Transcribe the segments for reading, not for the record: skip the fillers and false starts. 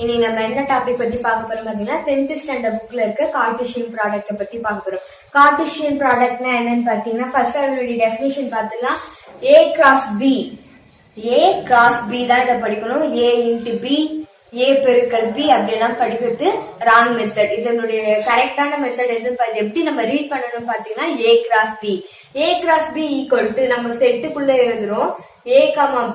இனி நம்ம என்ன டாபிக் பத்தி பார்க்க போறோம் பாத்தீங்கன்னா 10th ஸ்டாண்டர்ட் புக்ல இருக்க கார்ட்டீசியன் ப்ராடக்ட் பத்தி பார்க்க போறோம். கார்ட்டீசியன் ப்ராடக்ட்னா என்னன்னு பாத்தீங்கன்னா ஃபர்ஸ்ட் அதனுடைய டெஃபினிஷன் பார்த்துலாம். A cross B, A cross B தான் இதை படிக்கணும். A இன்டு B, A பெருக்கல் B அப்படியெல்லாம் படிக்கிறது ராங் மெத்தட். இதனுடைய கரெக்டான மெத்தட் எப்படி நம்ம ரீட் பண்ணணும் பாத்தீங்கன்னா A cross B. A cross B equal to நம்ம செட்டுக்குள்ள எழுதுறோம் A,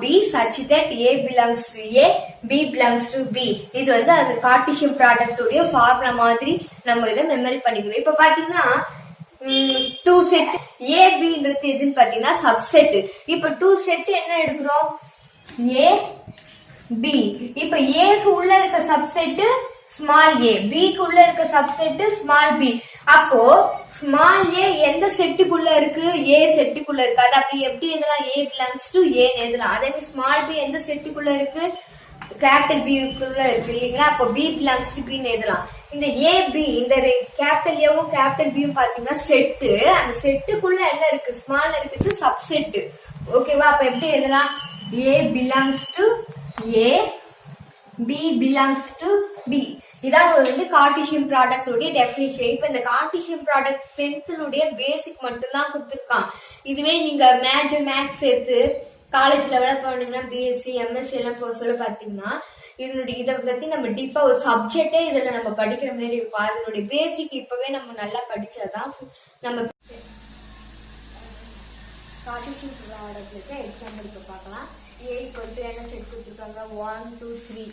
B such that A belongs to A, B belongs to B. இது வந்து அது கார்ட்டீசியன் ப்ராடக்ட் உடைய ஃபார்முலா மாதிரி நம்ம இதை மெமரி பண்ணிக்கணும். இப்ப பாத்தீங்கன்னா 2 செட் A, Bன்றது எதுன்னு பாத்தீங்கன்னா சப்செட். இப்ப 2 செட் என்ன எடுக்கிறோம் A, B. இப்ப Aக்கு உள்ள இருக்க சப்செட் ஸ்மால் a, B க்கு உள்ள இருக்க சப்செட் ஸ்மால் b. அப்போ ஸ்மால் a எந்த செட்டுக்குள்ள இருக்கு? A செட்டுக்குள்ள இருக்கு. அது அப்படி எப்படி எழுதலாம்? A belongs to A எழுதலாம். அதே மாதிரி ஸ்மால் b எந்த செட்டுக்குள்ள இருக்கு? கேபிட்டல் B க்குள்ள இருக்கு இல்லீங்களா? அப்போ B belongs to B எழுதலாம். இந்த A, B இந்த கேபிட்டல் A வும் கேபிட்டல் B யும் பாத்தீங்கன்னா செட். அந்த செட்டுக்குள்ள என்ன இருக்கு? ஸ்மால் இருக்குது சப்செட். ஓகேவா? அப்ப எப்படி எழுதலாம்? A belongs to A, B belongs to B. இதான் வந்து கார்ட்டீசியன் ப்ராடக்ட் உடைய டெஃபினிஷன். இப்ப இந்த கார்ட்டீசியன் ப்ராடக்ட் 10th பேசிக் மட்டும் தான் கொடுத்துருக்கான். இதுவே நீங்க மேக்ஸ் சேர்த்து காலேஜ் லெவல போனீங்கன்னா பிஎஸ்சி எம்எஸ்சி எல்லாம் போக சொல்ல பாத்தீங்கன்னா இதை பத்தி நம்ம டீப்பா ஒரு சப்ஜெக்டே இதுல நம்ம படிக்கிற மாதிரி இருக்கும். அதனுடைய பேசிக் இப்பவே நம்ம நல்லா படிச்சாதான் நம்ம கார்ட்டீசியன் ப்ராடக்ட்ல எக்ஸாம்பிள் இப்ப பார்க்கலாம். A ஈக்குவல் டு என்ன செட் கொடுத்துருக்காங்க? 1 2 3.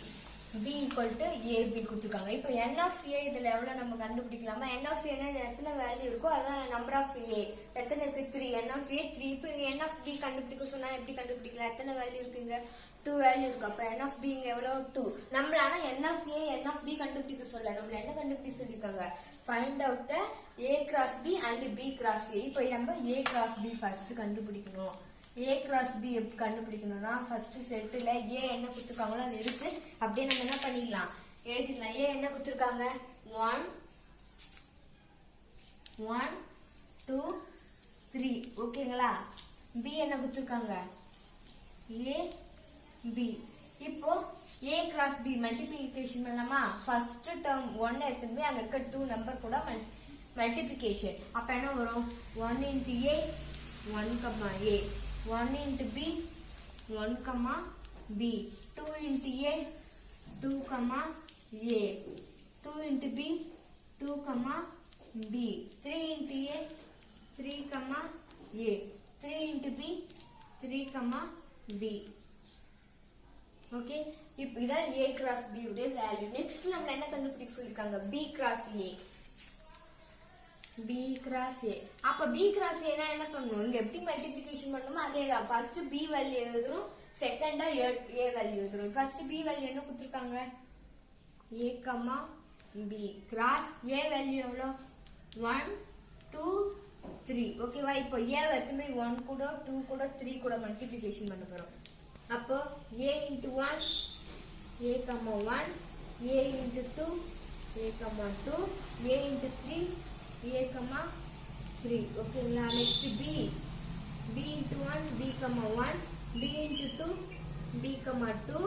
B ஈக்குவல் டு AB கொடுத்துருக்காங்க. இப்போ N of A இதுல எவ்வளவு நம்ம கண்டுபிடிக்கலாமா? N of A எத்தனை வேல்யூ இருக்கோ அதான் நம்பர் ஆஃப் A. எத்தனை இருக்கு? 3. N of A 3. இப்போ N of B கண்டுபிடிக்க சொன்னா எப்படி கண்டுபிடிக்கலாம்? எத்தனை வேல்யூ இருக்குங்க? 2 வேல்யூ இருக்கு. அப்ப N of B இங்க எவ்வளவு? 2. நம்மள ஆனா N of A N of B கண்டுபிடிக்க சொல்ல. நம்மள என்ன கண்டுபிடிக்க சொல்லிருக்காங்க? Find out the A cross B and B cross A. இப்போ நம்ம A cross B ஃபர்ஸ்ட் கண்டுபிடிக்கணும். A cross B எப்படி கண்டுபிடிக்கணும்னா ஃபர்ஸ்ட் செட்ல A என்ன கொடுத்துருக்காங்களோ அது இருக்கு. அப்படியே நம்ம என்ன பண்ணிடலாம்? எழுதிடலாம். A என்ன கொடுத்துருக்காங்க? 1 1 2 3. ஓகேங்களா? B என்ன கொடுத்துருக்காங்க? A B. இப்போ A cross B மல்டிப்ளிகேஷன் பண்ணலாமா? ஃபர்ஸ்ட் டேர்ம் 1 எடுத்துமே அங்க இருக்க 2 நம்பர் கூட மல்டிப்ளிகேஷன். அப்ப என்ன வரும்? 1 into A 1, A 1 into B 1, B 2 into A 2, A 2 into B 2, B 3 into A 3, A 3 into B 3, B. Okay, இப்போ இதான் A cross B உடைய வேல்யூ. நெக்ஸ்ட் நம்ம என்ன கண்டுபிடிக்க சொல்லிருக்காங்க? B cross A. B cross A. அப்ப B cross A னா என்ன பண்ணணும்? இங்க எப்படி மல்டிப்ளிகேஷன் பண்ணணுமோ அதேதான். ஃபர்ஸ்ட் B வேல்யூ எழுதுறோம், செகண்டா A வேல்யூ எழுதுறோம். ஃபர்ஸ்ட் B வேல்யூ என்ன கொடுத்திருக்காங்க? A, B cross A value எவ்வளவு? 1 2 3. ஓகேவா? இப்போ A எடுத்துமே 1 கூட 2 கூட 3 கூட மல்டிப்ளிகேஷன் பண்ண போறோம். அப்போ A into 1 A, 1 A into 2 A, 2 A into 3 A, 3. ஓகேங்களா? Next B into 1 B, 1 B into 2 B, 2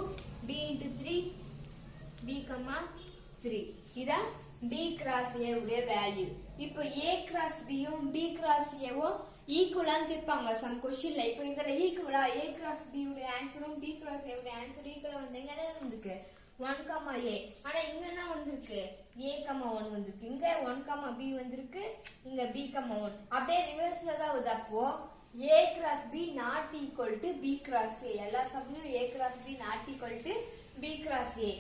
B into 3 B, 3. இதான் B cross A உடைய வேல்யூ. இப்போ A cross B யும் B cross A வும் ஈக்குவலான்னு கேட்பாங்க சம் கொஸ்டின்ல. இப்போ இதுல ஈக்குவலா A cross B உடைய ஆன்சரும் B cross A உடைய ஆன்சர் ஈக்குவலா வந்து எங்க வந்திருக்கு? 1, A. ஆனா இங்க என்ன வந்திருக்கு? A, 1 வந்திருக்கு. இங்க 1, B வந்திருக்கு. இங்க B, 1. அப்படியே ரிவர்ஸ்ல தான் வருது. அப்போ A cross B not equal to B cross A. எல்லா சம்லயும் A cross B not equal to B cross A.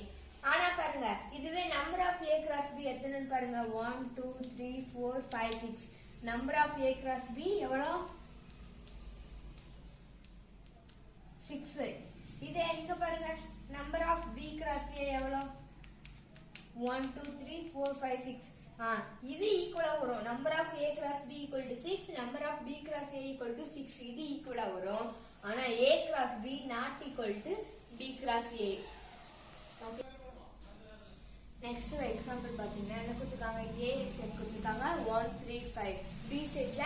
ஆனா பாருங்க, இதுவே number of A cross B எத்தனைன்னு பாருங்க. 1 2 3 4 5 6. Number of A cross B எவ்வளவு? 6. இதே இங்க பாருங்க, number of B cross A எவ்வளவு? 1 2 3 4 5 6. இது ஈக்குவலா வரும். Number of A cross B equal to 6, number of B cross A equal to 6. இது ஈக்குவலா வரும். ஆனா A cross B not equal to B cross A. Okay, next example பாத்தீங்கன்னா என்ன கொடுத்துருக்காங்க? A செட் கொடுத்துருக்காங்க 1 3 5. B செட்ல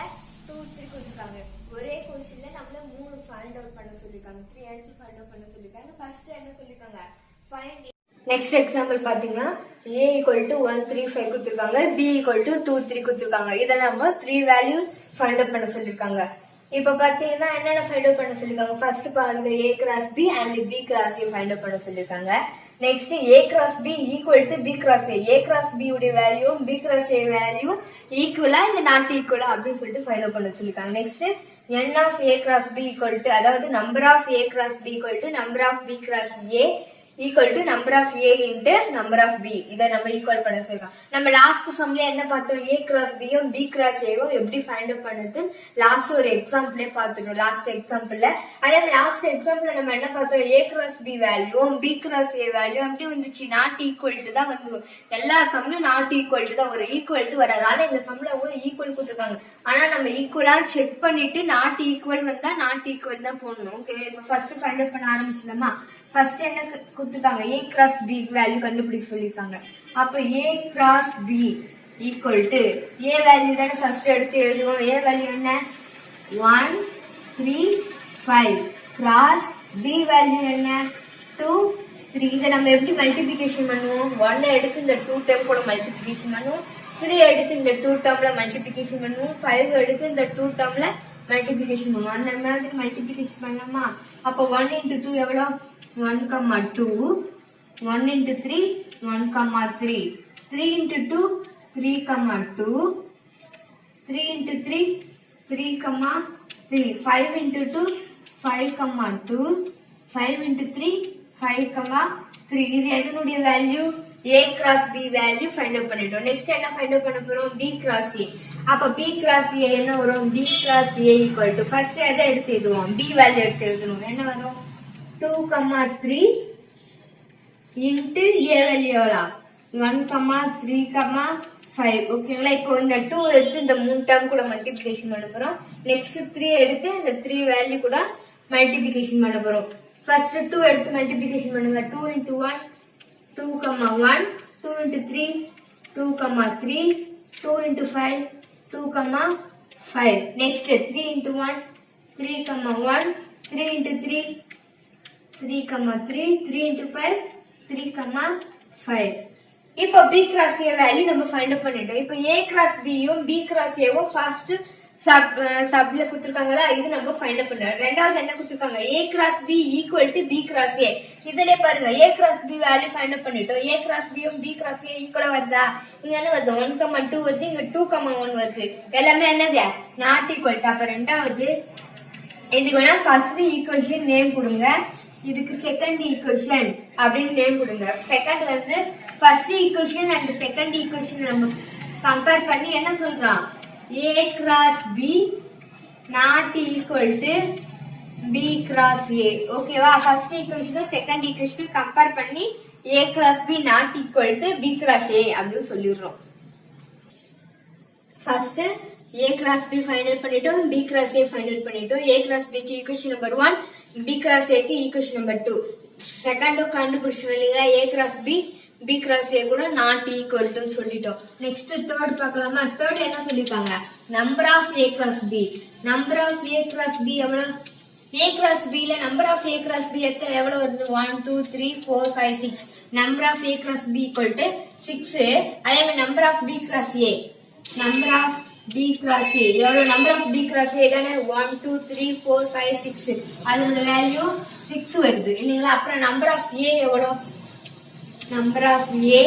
2 3 கொடுத்துருக்காங்க. ஒரே கொஸ்டின்ல நம்மள 3 ஃபைண்ட் அவுட் பண்ண சொல்லிருக்காங்க. 3 ஆன்சர் ஃபைண்ட் அவுட் பண்ண சொல்லிருக்காங்க. ஃபர்ஸ்ட் என்ன சொல்லிருக்காங்க? ஃபைண்ட் நெக்ஸ்ட் எக்ஸாம்பிள் பாத்தீங்கன்னா a ஈக்குவல் டு 1 3 5 கொடுத்துருக்காங்க, b ஈக்குவல் டு 2 3 கொடுத்துருக்காங்க. இதை நம்ம 3 வேல்யூ ஃபைண்ட் அவுட் பண்ண சொல்லிருக்காங்க. இப்ப பாத்தீங்கன்னா என்னென்ன ஃபைண்ட் அவுட் பண்ண சொல்லிருக்காங்க? ஃபர்ஸ்ட் பாருங்க a cross b and b cross a find out பண்ண சொல்லிருக்காங்க. Next a cross b equal to b cross a cross b உடைய value b cross a value ஈக்குவலா இல்ல நாட் ஈக்குவலா அப்படின்னு சொல்லிட்டு ஃபைண்ட் அவுட் பண்ண சொல்லிருக்காங்க. Next n of a cross b equal to, அதாவது number of a cross b equal to number of b cross a equal to number of a into number of b. இதை நம்ம equal பண்ண சொல்லிருக்கோம். நம்ம last சம்ல என்ன பார்த்தோம்? a cross b யும் b cross a யும் எப்படி ஃபைண்ட் அவுட் பண்ணது லாஸ்ட் ஒரு எக்ஸாம்பிளே பார்த்துட்டோம். லாஸ்ட் எக்ஸாம்பிள்ல அதே லாஸ்ட் எக்ஸாம்பிள்ல நம்ம என்ன பார்த்தோம்? a cross b value b cross a value எப்படி வந்துச்சு? நாட் ஈக்குவல் டு தான் வந்து. எல்லா சம்லயும் நாட் ஈக்குவல் டு தான் வரும், ஈக்குவல் டு வராது. ஆனா இந்த சம்ல ஒரு ஈக்குவல் கொடுத்துருக்காங்க. ஆனா நம்ம ஈக்குவலா செக் பண்ணிட்டு நாட் ஈக்குவல் வந்தா நாட் ஈக்குவல் தான் போடணும். ஓகே, இப்ப ஃபர்ஸ்ட் ஃபைண்ட் அவுட் பண்ண ஆரம்பிச்சலாமா? ஃபர்ஸ்ட் என்ன கொடுத்துருக்காங்க? a கிராஸ் b வேல்யூ கண்டுபிடிக்க சொல்லிருக்காங்க. அப்ப a cross b equal to a value தானே ஃபர்ஸ்ட் எடுத்து எழுதுவோம். a வேல்யூ என்ன? 1 3 5 கிராஸ் b வேல்யூ என்ன? 2 3. இதை நம்ம எப்படி மல்டிபிகேஷன் பண்ணுவோம்? 1 எடுத்து இந்த 2 டேர்ம் கூட மல்டிபிகேஷன் பண்ணுவோம், 3 எடுத்து இந்த 2 டேர்ம்ல மல்டிபிகேஷன் பண்ணுவோம், 5 எடுத்து இந்த 2 டேர்ம்ல மல்டிபிகேஷன் பண்ணுவோம். அந்த மாதிரி மல்டிபிகேஷன் பண்ணலாமா? அப்ப 1 into 2 எவ்வளோ? 1, 2. 1 into 3 1, 3. 3 into 2 3, 2. 3 into 3 3, 3. 5 into 2 5, 2. 5 into 3 5, 3. இது எதனுடைய value? a cross b value find out பண்ணிட்டோம். நெக்ஸ்ட் என்ன ஃபைண்ட் அவுட் பண்ண போறோம்? b cross a. அப்ப b கிராஸ் a என்ன வரும்? b cross a equal to, first எதை எடுத்து எழுதுவோம்? b வேல்யூ எடுத்து எழுதணும். என்ன வரும்? 2, 3 into a வேல்யூ எவ்வளோ? 1, 3, 5. ஓகேங்களா? இப்போ இந்த 2 எடுத்து இந்த 3 டேர்ம் கூட மல்டிபிகேஷன் பண்ண போறோம். நெக்ஸ்ட் 3 எடுத்து இந்த 3 வேல்யூ கூட மல்டிபிகேஷன் பண்ண போறோம். ஃபர்ஸ்ட் 2 எடுத்து மல்டிபிகேஷன் பண்ணுங்க. 2 into 1 2, 1. 2 into 3 2, 3. 2 into 5 2, 5. Next 3 into 1 3, 1. 3 into 3 3, 3. 3 into 5 3, 5. இப்போ b கிராஸ் a வேல்யூ நம்ம ஃபைண்ட் அவுட் பண்ணிட்டோம். இப்போ a கிராஸ் b யும் b கிராஸ் a வும் ஃபர்ஸ்ட் சப்ல கொடுத்திருக்காங்களா, இது நம்ம ஃபைண்ட் அவுட் பண்றோம். ரெண்டாவது என்ன கொடுத்திருக்காங்க? a cross b equal to b cross a. இதுல பாருங்க a cross b value find out பண்ணிட்டோம். a கிராஸ் b யும் b கிராஸ் a ஈக்குவலா வருதா? இங்க என்ன வருது? 1, 2 வருது, இங்க 2, 1 வருது. எல்லாமே என்னது? Not equal to. அப்ப ரெண்டாவது இதுக்கு வேணா ஃபர்ஸ்ட் ஈக்குவேஷன் நேம் கொடுங்க, இதுக்கு செகண்ட் ஈக்குவேஷன் அப்படின்னு நேம் கொடுங்க. செகண்ட் வந்து first equation and second equation நம்ம கம்பேர் பண்ணி என்ன சொல்றோம்? a cross b not equal to b cross a. ஓகேவா? ஃபர்ஸ்ட் ஈக்குவேஷனும் செகண்ட் ஈக்குவேஷனும் கம்பேர் பண்ணி a cross b not equal to b cross a அப்படின்னு சொல்லிடுறோம். First a cross b find out பண்ணிட்டோம், b cross a find out பண்ணிட்டோம். a cross b க்கு equation number 1, b cross a க்கு equation number 2. Second கண்டுபிடிச்சோம் இல்லைங்களா? a cross b b cross a கூட not equal to சொல்லிட்டோம். Next third பார்க்கலாமா? Third என்ன சொல்லிருக்காங்க? Number of a cross b. Number of a cross b எவ்வளவு? a கிராஸ் b ல number of a cross b எவ்வளவு வருது? 1 2 3 4 5 6. Number of a cross b equal to 6. அதே மாதிரி number of b cross a, number of b cross a எவ்வளவு? Number of b cross a தானே 1 2 3 4 5 6. அதோட value 6 வருது இல்லைங்களா? அப்புறம் நம்பர் ஆஃப் a எவ்வளவு? நம்பர் ஆஃப் a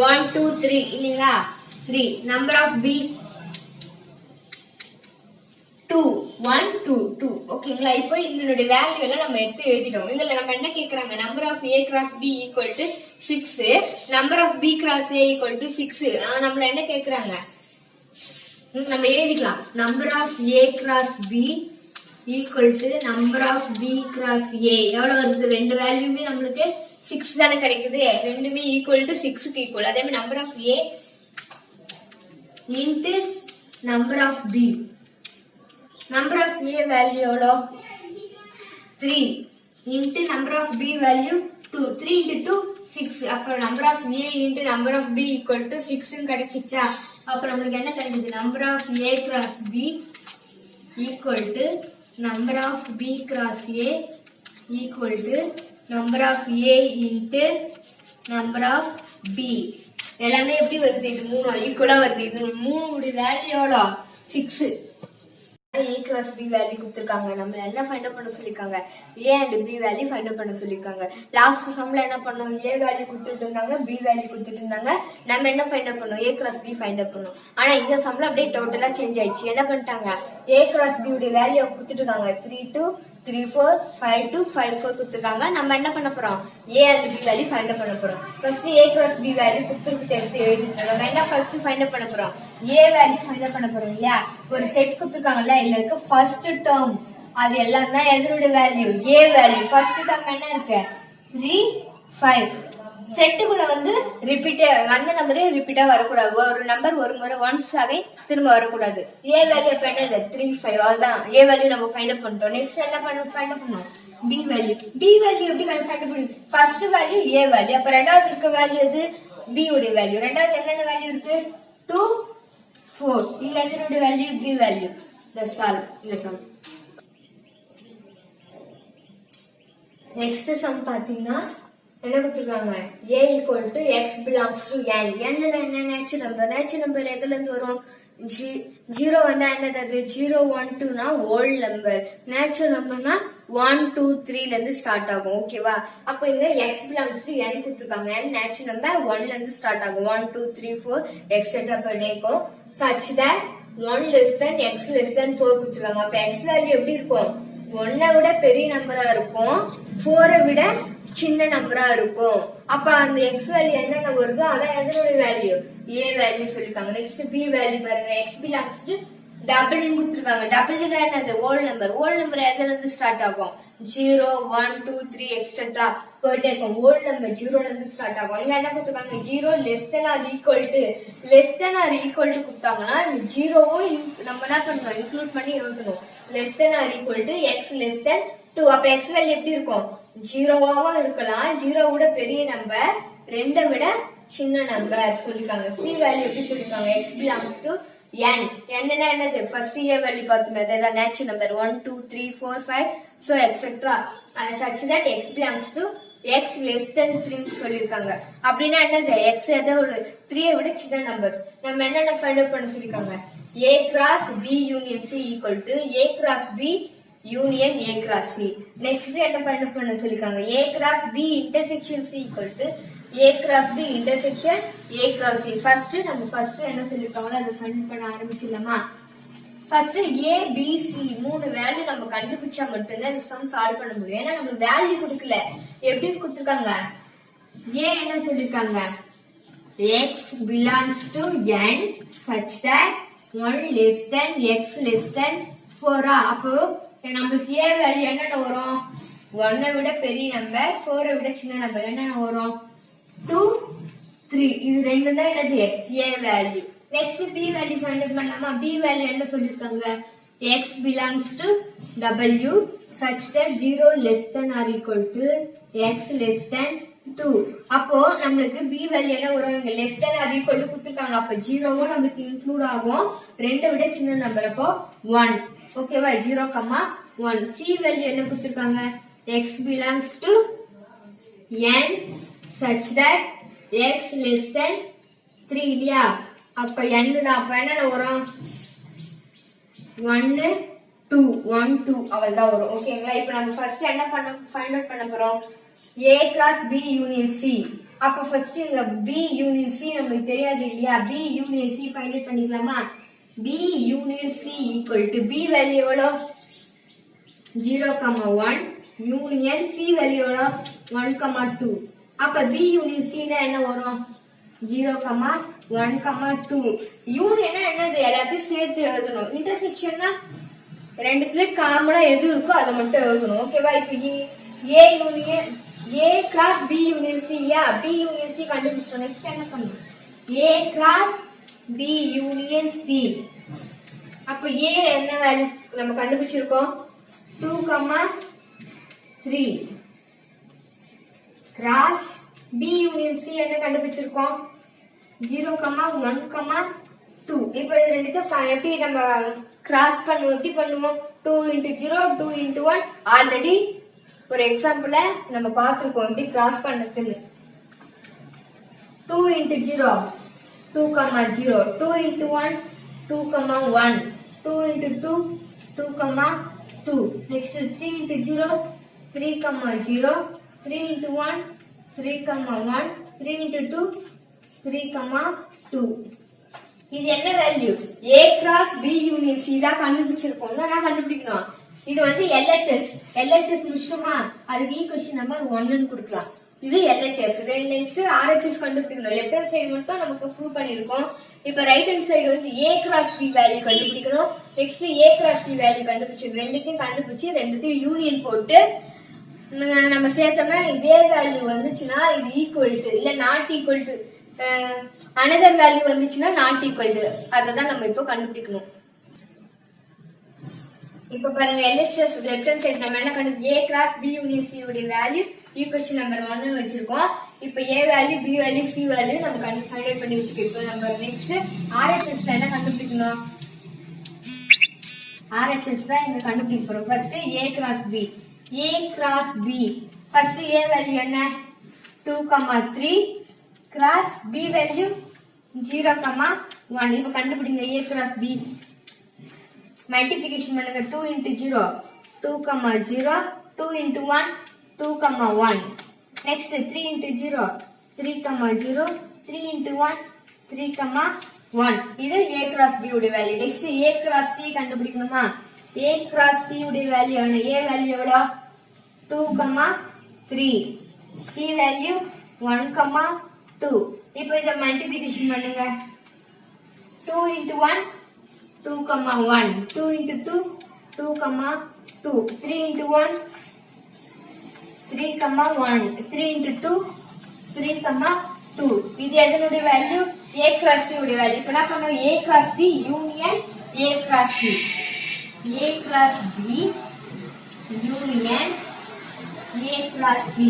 1 2 3 இல்லைங்களா? 3. Number of b 2 1 2 2. ஓகேங்களா? இப்போ இதனுடைய வேல்யூ எல்லாம் நம்ம எடுத்து எழுதிட்டோம். இதுல நம்ம என்ன கேக்குறாங்க? Number of a cross b equal to 6, number of b cross a equal to 6. நம்மள என்ன கேக்குறாங்க? நம்ம எழுதிக்கலாம். Number of a cross b equal to number of b cross a எவ்வளவு வருது? ரெண்டு வேல்யூமே நம்மளுக்கு 6 தானே கிடைக்குது. ரெண்டுமே ஈக்குவல் டு 6 க்கு ஈக்குவல். அதே மாதிரி number of a into number of b. Number of a value எவ்வளோ? 3 into number of b value 2. 3 into 2 6. அப்புறம் number of a into number of b equal to 6 கிடைச்சிச்சா? அப்புறம் நம்மளுக்கு என்ன கிடைக்குது? Number of a cross b equal to number of b cross a equal to number of A into number of B. எல்லாமே எப்படி வருது? இது 3 ஈக்குவலா வருது. இது 3 வேல்யூ எவ்வளோ? 6. A cross B வேல்யூ கொடுத்துருக்காங்க. நம்ம என்ன ஃபைண்ட் அவுட் பண்ண சொல்லிருக்காங்க? A and B value find out பண்ண சொல்லிருக்காங்க. லாஸ்ட் சம்ல என்ன பண்ணோம்? A வேல்யூ கொடுத்துட்டு இருந்தாங்க, B வேல்யூ கொடுத்துட்டு இருந்தாங்க. நம்ம என்ன ஃபைண்ட் அவுட் பண்ணோம்? A cross B find out பண்ணோம். ஆனா இந்த சம்ல அப்படியே டோட்டலா சேஞ்ச் ஆயிடுச்சு. என்ன பண்ணிட்டாங்க? A cross B உடைய வேல்யூ கொடுத்துட்டு இருக்காங்க. 3 2 3 4 5 2 5 4 கொடுத்துருக்காங்க. நம்ம என்ன பண்ண போறோம்? A and B value find out பண்ண போறோம். First A cross B value கொடுத்துட்டு எடுத்து எழுதிட்டோம். நம்ம என்ன ஃபர்ஸ்ட் ஃபைண்ட் அவுட் பண்ண போறோம்? A வேல்யூ ஃபைண்ட் அவுட் பண்ண போறோம் இல்லையா? ஒரு செட் கொடுத்துருக்காங்கல்ல, இதுல இருக்க ஃபர்ஸ்ட் டேர்ம் அது எல்லாம் தான் எதனுடைய value? A value. First term என்ன இருக்கு? 3 5. செட்டுக்குள்ள வந்து அந்த நம்பரே ரிப்பீட்டா வரக்கூடாது. ஒரு நம்பர் ஒரு முறை ஒன்ஸ் ஆகி திரும்ப வரக்கூடாது. A வேல்யூ அப்ப என்னது? 3 5. அவ்வளவுதான். A வேல்யூ நம்ம ஃபைண்ட் அவுட் பண்ணிட்டோம். நெக்ஸ்ட் என்ன ஃபைண்ட் அவுட் பண்ணோம்? B value. B வேல்யூ எப்படி ஃபைண்ட் அவுட் பண்ணுவீங்க? ஃபர்ஸ்ட் வேல்யூ A வேல்யூ, அப்ப ரெண்டாவது இருக்க வேல்யூ எது? B உடைய வேல்யூ. ரெண்டாவது என்னென்ன வேல்யூ இருக்கு? 2 4. இங்க எதனுடைய value? B value. That's all. இந்த சம். நெக்ஸ்ட் சம் பாத்தீங்கன்னா என்ன கொடுத்துருக்காங்க? A equal to x belongs to n. என்ன நேச்சுரல் நம்பர்? நேச்சுரல் நம்பர் எதுல இருந்து வரும்? 0 வந்தா என்னது? அது 0 1 2 னா ஓல்ட் நம்பர். நேச்சுரல் நம்பர்னா 1 2 3 ல இருந்து ஸ்டார்ட் ஆகும். ஓகேவா? அப்ப இங்க x belongs to n கொடுத்துருக்காங்க. n நேச்சுரல் நம்பர் 1 ல இருந்து ஸ்டார்ட் ஆகும். 1 2 3 4 எக்ஸெட்ரா பண்ணிக்கும். such that 1 less than x less than 4 கொடுத்துருக்காங்க. அப்ப x வேல்யூ எப்படி இருக்கும்? 1 விட பெரிய நம்பரா இருக்கும், 4 விட சின்ன நம்பரா இருக்கும். அப்ப அந்த x வேல்யூ என்னென்ன வருதோ அதான் எதனுடைய வேல்யூ? A வேல்யூ சொல்லிருக்காங்க. நெக்ஸ்ட் B வேல்யூ பாருங்க. x belongs to W கொடுத்துருக்காங்க. W என்னது? Whole number. ஓல்ட் நம்பர் எதுல இருந்து ஸ்டார்ட் ஆகும்? 0 1 2 3 எக்ஸெட்ரா போயிட்டே இருக்கும். ஓல்ட் நம்பர் 0 ல இருந்து ஸ்டார்ட் ஆகும். இங்க என்ன கொடுத்துருக்காங்க? 0 less than or equal to கொடுத்தாங்கன்னா 0வும் நம்ம என்ன பண்ணணும்? இன்க்ளூட் பண்ணி எழுதணும். less than or equal to x less than 2. அப்ப x வேல்யூ எப்படி இருக்கும்? 0வாவும் இருக்கலாம், 0 விட பெரிய நம்பர், 2 விட சின்ன நம்பர் சொல்லிருக்காங்க. C வேல்யூ எப்படி சொல்லிருக்காங்க? x belongs to n. என்னன்னா என்னது? ஃபர்ஸ்ட் A வேல்யூ பார்த்தோமே, அதான் natural number 1 2 3 4 5 so etc. such that x belongs to x less than 3 சொல்லிருக்காங்க. அப்படின்னா என்னது? x ஏதாவது 3 விட சின்ன நம்பர்ஸ். நம்ம என்னென்ன ஃபைண்ட் அவுட் பண்ண சொல்லிருக்காங்க? A cross B union C equal to A cross B union A cross C. Next என்ன ஃபைண்ட் அவுட் பண்ண சொல்லிருக்காங்க? A cross B intersection C equal to A cross B intersection A cross C. First என்ன சொல்லிருக்காங்களோ அதை find பண்ண ஆரம்பிச்சிடலாமா? First A B C 3 value நம்ம கண்டுபிடிச்சா மட்டும்தான் இந்த சம் சால்வ் பண்ண முடியும். ஏன்னா நமக்கு வேல்யூ கொடுக்கல. எப்படி கொடுத்துருக்காங்க? A என்ன சொல்லிருக்காங்க? x belongs to n such that 1 less than x less than 4. அப்போ நமக்கு A வேல்யூ என்னென்ன வரும்? 1 விட பெரிய நம்பர், 4 விட சின்ன நம்பர். என்னென்ன வரும்? 2 3. இது ரெண்டும் தான் என்னது? A value. Next B value find out பண்ணலாமா? B வேல்யூ என்ன சொல்லிருக்காங்க? x belongs to W such that 0 less than or equal to x less than 2. அப்போ நம்மளுக்கு B வேல்யூ என்ன வரும்? இங்க less than or equal to கொடுத்துருக்காங்க. அப்ப 0வும் நமக்கு இன்க்ளூட் ஆகும், 2 விட சின்ன நம்பர், அப்போ 1. ஓகேவா? 0 1. C வேல்யூ என்ன கொடுத்துருக்காங்க? x belongs to n such that x less than 3 இல்லையா? அப்ப n தான். அப்ப என்ன வரும்? 1 2 1 2 அவ்வளவுதான் வரும். ஓகேங்களா? இப்ப நம்ம ஃபர்ஸ்ட் என்ன ஃபைண்ட் அவுட் பண்ண போறோம்? A cross B union C. அப்ப ஃபர்ஸ்ட் இங்க B union C நமக்கு தெரியாது இல்லையா? B union C find out பண்ணிக்கலாமா? B union C equal to B value எவ்வளோ? 0 1 union C வேல்யூ எவ்வளோ? 1 2. அப்ப B union C னா என்ன வரும்? 0 1 2. யூனியனா என்னது? எல்லாத்தையும் சேர்த்து எழுதணும். இன்டர்செக்ஷன்னா ரெண்டுத்துல காமனா எது இருக்கோ அதை மட்டும் எழுதணும். ஓகேவா? இப்ப A union A cross B union C yeah? B union C கண்டுபிடிச்சோம். நெக்ஸ்ட் என்ன பண்ணணும்? A cross B union C. அப்ப A என்ன வேல்யூ நம்ம கண்டுபிடிச்சிருக்கோம்? 2 3 cross B union C என்ன கண்டுபிடிச்சிருக்கோம்? 0 1 2. இப்ப இது ரெண்டுத்தையும் எப்படி நம்ம கிராஸ் பண்ணுவோம்? எப்படி பண்ணுவோம்? 2 into 0 2 into 1. ஆல்ரெடி ஒரு எக்ஸாம்பிள நம்ம பார்த்திருக்கோம் எப்படி கிராஸ் பண்ணதுன்னு. 2 into 0 2, 0 2 into 1 2, 1 2 into 2 2, 2 next 3 into 0 3, 0 3 into 1 3, 1 3 into 2 3, 2 இது என்ன value? A cross B union C தான் கண்டுபிடிச்சிருக்கோம். நான் கண்டுபிடிக்கணும். இது வந்து LHS. LHS முடிச்சோமா? அதுக்கு ஈக்குவேஷன் நம்பர் 1 ன்னு கொடுக்கலாம். இது LHS. ரெண்டு லைன்ஸ் RHS கண்டுபிடிக்கணும். லெஃப்ட் ஹேண்ட் சைடு மட்டும் நமக்கு ப்ரூவ் பண்ணிருக்கோம். இப்போ ரைட் ஹேண்ட் சைடு வந்து A cross B வேல்யூ கண்டுபிடிக்கணும். Next A cross C value கண்டுபிடிச்சு ரெண்டுத்தையும் கண்டுபிடிச்சு ரெண்டுத்தையும் யூனியன் போட்டு நம்ம சேர்த்தோம்னா இதே வேல்யூ வந்துச்சுன்னா இது ஈக்குவல் டு இல்ல not equal to another value வந்துச்சுன்னா நாட் ஈக்குவல் டு அததான் நம்ம இப்போ கண்டுபிடிக்கணும். இப்ப பாருங்க LHS லெஃப்ட் ஹேண்ட் சைடு நம்ம என்ன கண்டுபிடி A cross B union C உடைய வேல்யூ ஈக்குவேஷன் நம்பர் 1 ன்னு வச்சிருக்கோம். இப்போ A value B value C value நம்ம ஃபைண்ட் பண்ணி வச்சிருக்கோம். இப்போ நம்ம நெக்ஸ்ட் RHS ல என்ன கண்டுபிடிக்கணும்? RHS தான் இங்க கண்டுபிடிக்க போறோம். First A cross B. A cross B. First A value என்ன? 2, 3 cross B வேல்யூ 0, 1. இப்போ கண்டுபிடிங்க A cross B. மல்டிப்ளிகேஷன் பண்ணுங்க 2 into 0 2, 0 2 into 1 2, 1 next 3 into 0 3, 0 3 into 1 3, 1 இது A cross B உடைய value. Next A cross C கண்டுபிடிக்கணுமா? A cross C உடைய value என்ன? A value எவ்வளவு? 2, 3 C value 1, 2. இப்போ இத மல்டிப்ளிகேஷன் பண்ணுங்க 2 into 1 2, 1 2 into 2 2, 2 3 into 1 3, 1 3 into 2 3, 2 இது எதனுடைய வேல்யூ? A cross C உடைய வேல்யூ. இப்போ என்ன பண்ணுவோம்? A cross B union A cross C. A cross B union A cross C.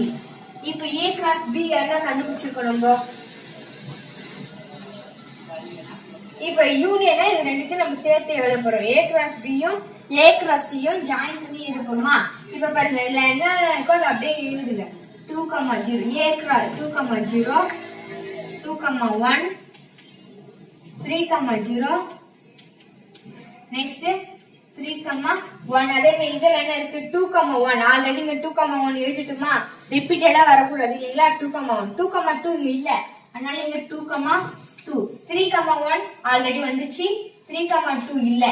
இப்போ A cross B என்ன கண்டுபிடிச்சிருக்கோம் நம்ம? இப்ப யூனியனை இது ரெண்டுத்தையும் நம்ம சேர்த்து எழுத போறோம். A cross B யும் A cross C யும் ஜாயின் பண்ணி எழுதணுமா? இப்ப பாருங்க இதுல என்ன இருக்கோ அது அப்படியே எழுதுங்க. 2, 0 A cross 2, 0 2, 1 3, 0 next 3, 1 அதே மாதிரி இதுல என்ன இருக்கு? 2, 1 ஆல்ரெடி இங்க 2, 1 எழுதிட்டுமா? ரிப்பீட்டடா வரக்கூடாது இல்லைங்களா? 2, 1 2, 2 இங்க இல்ல, அதனால இங்க 2, 2 3, 1 ஆல்ரெடி வந்துச்சு. 3, 2 இல்ல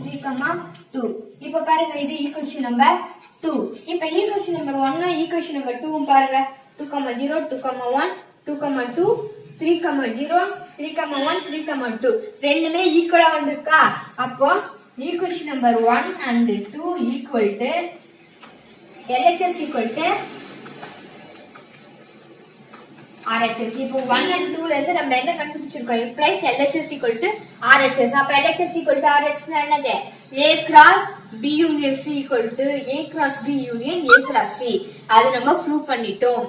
3, 2. இப்ப பாருங்க இது ஈக்குவேஷன் நம்பர் 2. இப்ப ஈக்குவேஷன் நம்பர் 1 ஈக்குவேஷன் நம்பர் 2 பாருங்க 2, 0 2, 1 2, 2 3, 0 3, 1 3, 2 ரெண்டுமே ஈக்குவலா வந்திருக்கா? அப்போ equation number 1 and 2 equal to LHS equal to RHS. இப்போ 1 and 2 ல இருந்து நம்ம என்ன கண்டுபிடிச்சிருக்கோம்? implies LHS equal to RHS. அப்ப LHS equal to RHS னா என்னது? A cross B union C equal to A cross B union A cross C. அது நம்ம ப்ரூவ் பண்ணிட்டோம்.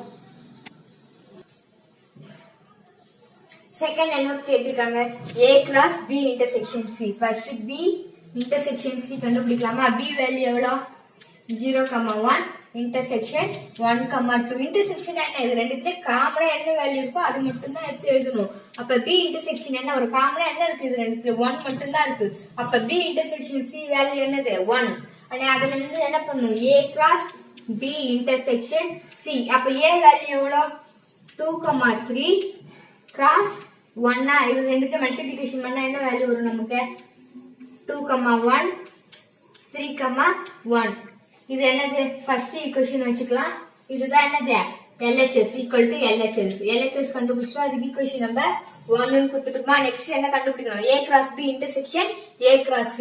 செகண்ட் என்ன கேட்டிருக்காங்க? A cross B intersection C. First B intersection C கண்டுபிடிக்கலாமா? B value எவ்வளவு? 0, 1 intersection 1, 2 intersection என்ன? இது ரெண்டுத்துல காமனா என்ன வேல்யூ இருக்கோ அது மட்டும் தான் எடுத்து எழுதணும். அப்ப B இன்டர்செக்ஷன் என்ன? ஒரு காமனா என்ன இருக்கு? இது ரெண்டுத்துல 1 மட்டும் தான் இருக்கு. அப்ப B இன்டர்செக்ஷன் C வேல்யூ என்னது? 1. அதுல இருந்து என்ன பண்ணணும்? A cross B intersection C. அப்ப A வேல்யூ எவ்வளவு? 2, 3 cross 1 இது ரெண்டுத்தையும் மல்டிப்ளிகேஷன் பண்ணா என்ன வேல்யூ வரும் நமக்கு? 2, 1 3, 1. இது என்னது? ஃபர்ஸ்ட் ஈக்குவேஷன் வச்சுக்கலாம். இதுதான் என்னது? LHS equal to LHS. LHS கண்டுபிடிச்சோம். அதுக்கு ஈக்குவேஷன் நம்பர் 1 கொடுத்துட்டோமா? நெக்ஸ்ட் என்ன கண்டுபிடிக்கணும்? A cross B intersection A cross C.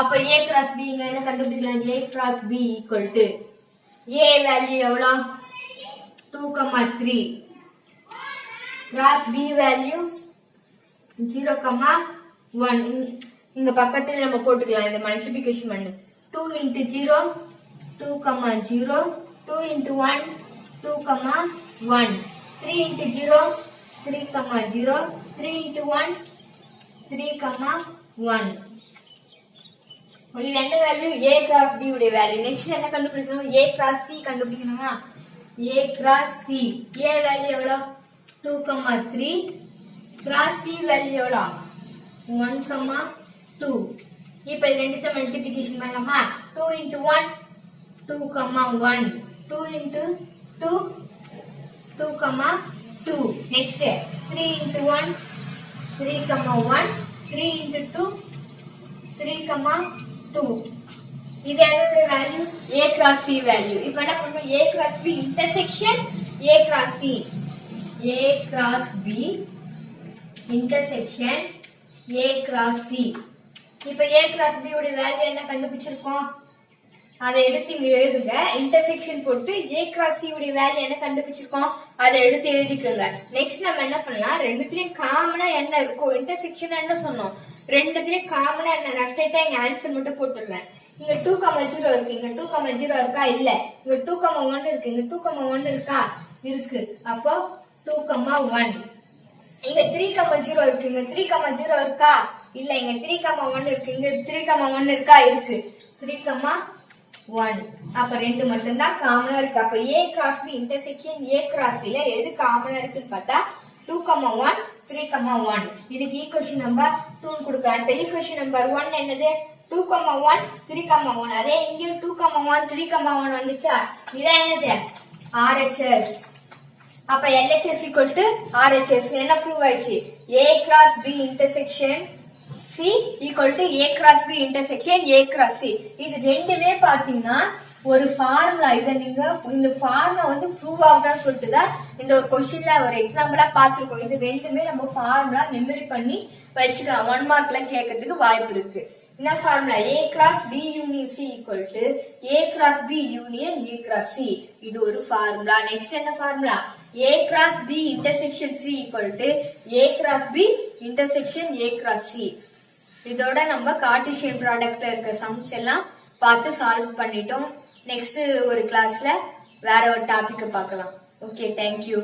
அப்ப A cross B இங்க என்ன கண்டுபிடிக்கலாம்? A cross B equal to A value எவ்வளவு? 2, 3 cross B வேல்யூ 0, 1. இங்க பக்கத்துல நம்ம போட்டுக்கலாம். இந்த மல்டிப்ளிகேஷன் பண்ணு 2 into 0 2, 0 2 into 1 2, 1 3 into 0 3, 0 3 into 1 3, 1 இது என்ன வேல்யூ a cross b உடைய வேல்யூ நெக்ஸ்ட் என்ன கண்டுபிடிக்கணும் a cross c கண்டுபிடிக்கணுமா a cross c a value எவ்வளவு 2, 3 cross c வேல்யூ எவ்வளவு 1, 2 இப்போ இது ரெண்டுத்த மல்டிப்ளிகேஷன் பண்ணலாமா 2 into 1 2, 1 2 into 2 2, 2 next 3 into 1 3, 1 3 into 2 3, 2 இது என்னோட value a cross c value இப்போ என்ன பண்ணுவோம் a cross b intersection a cross c a cross b intersection a cross c இப்போ a cross b உடைய வேல்யூ என்ன கண்டுபிடிச்சிருக்கோம் அதை எடுத்து இங்க எழுதுங்க இன்டர்செக்ஷன் போட்டு a cross c உடைய வேல்யூ என்ன கண்டுபிடிச்சிருக்கோம் அதை எடுத்து எழுதிக்கோங்க நெக்ஸ்ட் நம்ம என்ன பண்ணலாம் ரெண்டுத்துலயும் காமனா என்ன இருக்கும் இன்டர்செக்ஷன் என்ன சொன்னோம் ரெண்டுத்துலயும் காமனா என்ன நான் ஸ்ட்ரைட்டா இங்க ஆன்சர் மட்டும் போட்டுறேன் இங்க 2, 0 இருக்கு இங்க 2, 0 இருக்கா இல்ல இங்க 2, 1 இருக்கு இங்க 2, 1 இருக்கா இருக்கு அப்போ 2, 1 இங்க 3, 0 இருக்கு இங்க 3, 0 இருக்கா இல்ல இங்க 3, 1 இருக்கு இங்க 3, 1 இருக்கா இருக்கு 3, 1 அப்ப ரெண்டு மட்டும் தான் காமனா இருக்கு அப்ப a cross b intersection a cross c ல எது காமனா இருக்குன்னு பார்த்தா 2, 1 3, 1 இதுக்கு ஈக்குவேஷன் நம்பர் 2 ன்னு கொடுக்கலாம் இப்ப ஈக்குவேஷன் நம்பர் 1 என்னது 2, 1 3, 1 அதே இங்க 2, 1 3, 1 வந்துச்சா இதான் என்னது RHS அப்ப LHS equal to RHS என்ன ப்ரூவ் ஆயிடுச்சு a cross b intersection C equal to a cross b intersection a cross c இது ரெண்டுமே பாத்தீங்கன்னா ஒரு ஃபார்முலா இத நீங்க இந்த ஃபார்முலா வந்து ப்ரூவ் ஆகுதான்னு சொல்லிட்டு தான் இந்த ஒரு क्वेश्चनல ஒரு எக்ஸாம்பிளா பாத்துறோம் இது ரெண்டுமே நம்ம ஃபார்முலா மெமரி பண்ணி வச்சுக்கலாம் 1 மார்க்ல கேட்கிறதுக்கு வாய்ப்பு இருக்கு என்ன formula a cross b union c equal to a cross b union a cross c இது ஒரு ஃபார்முலா நெக்ஸ்ட் என்ன formula a cross b intersection c equal to a cross b intersection a cross c இதோட நம்ம Cartesian ப்ராடக்ட்ல இருக்க sums எல்லாம் பார்த்து solve பண்ணிட்டோம் next ஒரு கிளாஸ்ல வேற ஒரு டாபிக் பார்க்கலாம் ஓகே தேங்க்யூ